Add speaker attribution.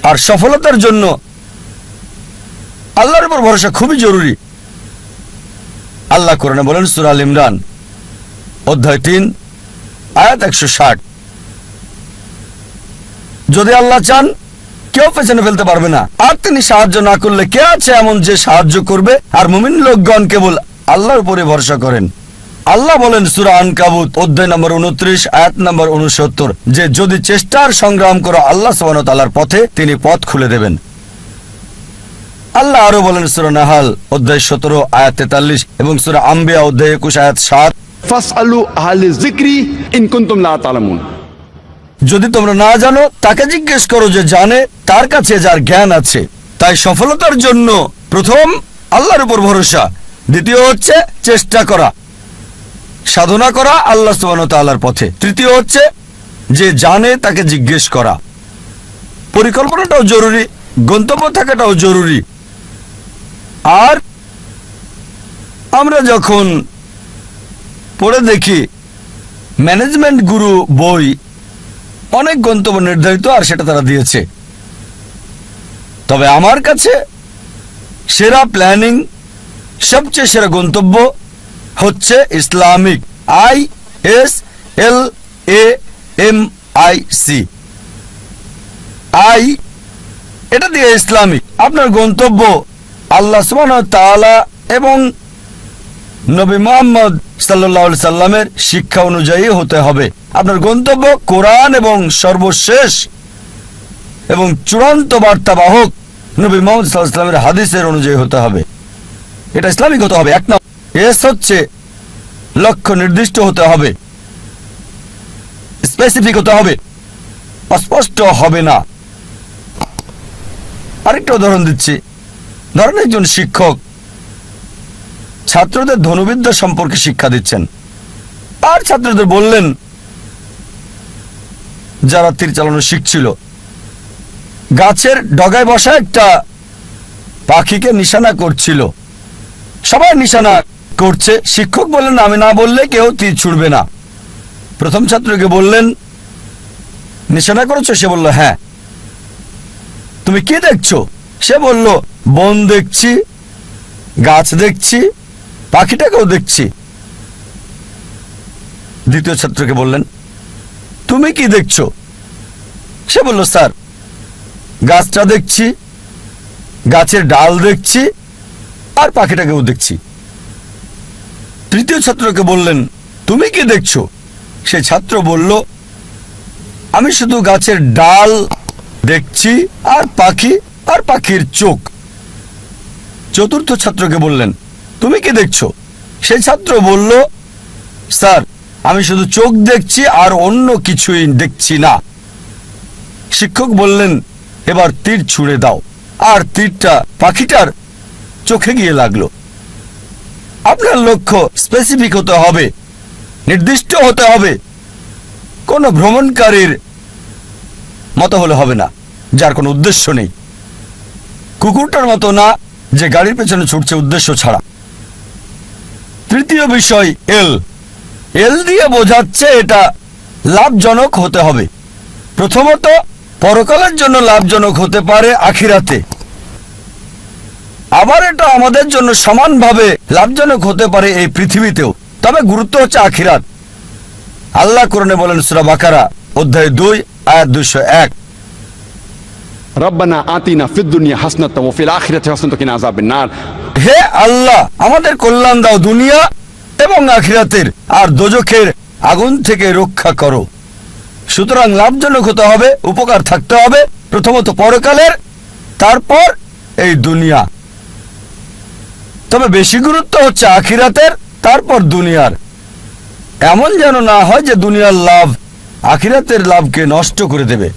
Speaker 1: আর সফলতার জন্য আল্লাহর উপর ভরসা খুবই জরুরি। আল্লাহ কোরআনে বলেন সূরা আল ইমরান অধ্যায় 3 আয়াত 160, যদি আল্লাহ চান কেউ পেছনে ফেলতে পারবে না, আর তিনি সাহায্য না করলে কে আছে এমন যে সাহায্য করবে? আর মুমিন লোকগণ কেবল আল্লাহর উপরে ভরসা করেন। আল্লাহ বলেন সূরা আনকাবুত অধ্যায় নম্বর 29 আয়াত নম্বর 69 যে যদি চেষ্টার সংগ্রাম করো আল্লাহ সুবহানাহু ওয়া তাআলার পথে তিনি পথ খুলে দেবেন। আল্লাহ আরো বলেন সূরা নাহাল অধ্যায় 17 আয়াত 43 এবং সূরা আম্বিয়া অধ্যায় 21 আয়াত 7,
Speaker 2: ফাসআলু আহলে যিকরি ইন কুনতুম লা তা'লামুন।
Speaker 1: যদি তোমরা না জানো তাকে জিজ্ঞেস করো যে জানে, তার কাছে যার জ্ঞান আছে। তাই সফলতার জন্য প্রথম আল্লাহর উপর ভরসা, দ্বিতীয় হচ্ছে চেষ্টা করা, সাধনা করা আল্লাহ সুবহানাহু ওয়া তাআলার পথে, তৃতীয় হচ্ছে যে জানে তাকে জিজ্ঞেস করা। পরিকল্পনাটাও জরুরি, গন্তব্য থাকাটাও জরুরি। আর আমরা যখন পড়ে দেখি ম্যানেজমেন্ট গুরু বই, অনেক গন্তব্য নির্ধারিত আর সেটা তারা দিয়েছে, তবে আমার কাছে সেরা প্ল্যানিং, সবচেয়ে সেরা গন্তব্য হচ্ছে ইসলামিক, ISLAMIC, এটা দিয়ে ইসলামিক। আপনার গন্তব্য আল্লাহ সুবহানাহু ওয়া তাআলা এবং নবী মুহাম্মদ সাল্লাল্লাহু আলাইহি সাল্লামের শিক্ষা অনুযায়ী হতে হবে। আপনার গন্তব্য কোরআন এবং সর্বশেষ এবং চূড়ান্ত বার্তাবাহক নবী মুহাম্মদ সাল্লাল্লাহু আলাইহি সাল্লামের হাদিসের অনুযায়ী হতে হবে। এটা ইসলামিক হতে হবে। এক নম্বর। এস হচ্ছে লক্ষ্য নির্দিষ্ট হতে হবে, স্পেসিফিক হতে হবে, অস্পষ্ট হবে না। আরেকটা উদাহরণ দিচ্ছি। ধরেন একজন শিক্ষক ছাত্রদের ধনুবিদ্যা সম্পর্কে শিক্ষা দিচ্ছেন, আর ছাত্রদের বললেন, যারা তীর চালানো শিখছিল, গাছের ডগায় বসা একটা পাখিকে নিশানা করছিল। সবাই নিশানা করছে, শিক্ষক বললেন আমি না বললে কেউ তীর ছুড়বে না। প্রথম ছাত্রকে বললেন নিশানা করেছো? সে বলল হ্যাঁ। তুমি কি দেখছো? সে বলল বন দেখছি, গাছ দেখছি, পাখিটাকেও দেখছি। দ্বিতীয় ছাত্রকে বললেন তুমি কি দেখছো? সে বলল স্যার গাছটা দেখছি, গাছের ডাল দেখছি, আর পাখিটাকেও দেখছি। তৃতীয় ছাত্রকে বললেন তুমি কি দেখছো? সেই ছাত্র বলল আমি শুধু গাছের ডাল দেখছি আর পাখির চোখ। চতুর্থ ছাত্রকে বললেন তুমি কি দেখছো? সেই ছাত্র বলল স্যার আমি শুধু চোখ দেখছি আর অন্য কিছুই দেখছি না। শিক্ষক বললেন এবার তীর ছুঁড়ে দাও, আর তীরটা পাখিটার চোখে গিয়ে লাগলো। আপনার লক্ষ্য স্পেসিফিক হতে হবে, নির্দিষ্ট হতে হবে। কোনো ভ্রমণকারীর মতো হলে হবে না, যার কোনো উদ্দেশ্য নেই। কুকুরটার মতো না, যে গাড়ির পেছনে ছুটছে উদ্দেশ্য ছাড়া। তৃতীয় বিষয় এল দিয়ে বোঝাচ্ছে এটা লাভজনক হতে হবে। প্রথমত পরকালের জন্য লাভজনক হতে পারে আখিরাতে, আবার এটা আমাদের জন্য সমানভাবে লাভজনক হতে পারে এই পৃথিবীতেও, তবে গুরুত্ব হচ্ছে আখিরাত। আল্লাহ কোরআনে বলেন সূরা বাকারা অধ্যায় 2 আয়াত 201,
Speaker 2: রব্বানা আতিনা ফিদ দুনিয়া হাসনাতাও ওয়া ফিল আখিরাতি হাসনাতাও ওয়া কিনা আযাবান নার।
Speaker 1: হে আল্লাহ আমাদের কল্যাণ দাও দুনিয়া এবং আখিরাতের, আর দোজখের আগুন থেকে রক্ষা করো। সুতরাং লাভজনক হতে হবে, উপকার থাকতে হবে, প্রথমত পরকালের, তারপর এই দুনিয়া। তবে বেশি গুরুত্ব হচ্ছে আখিরাতের, তারপর দুনিয়ার। এমন যেন না হয় যে দুনিয়ার লাভ আখিরাতের লাভকে নষ্ট করে দেবে।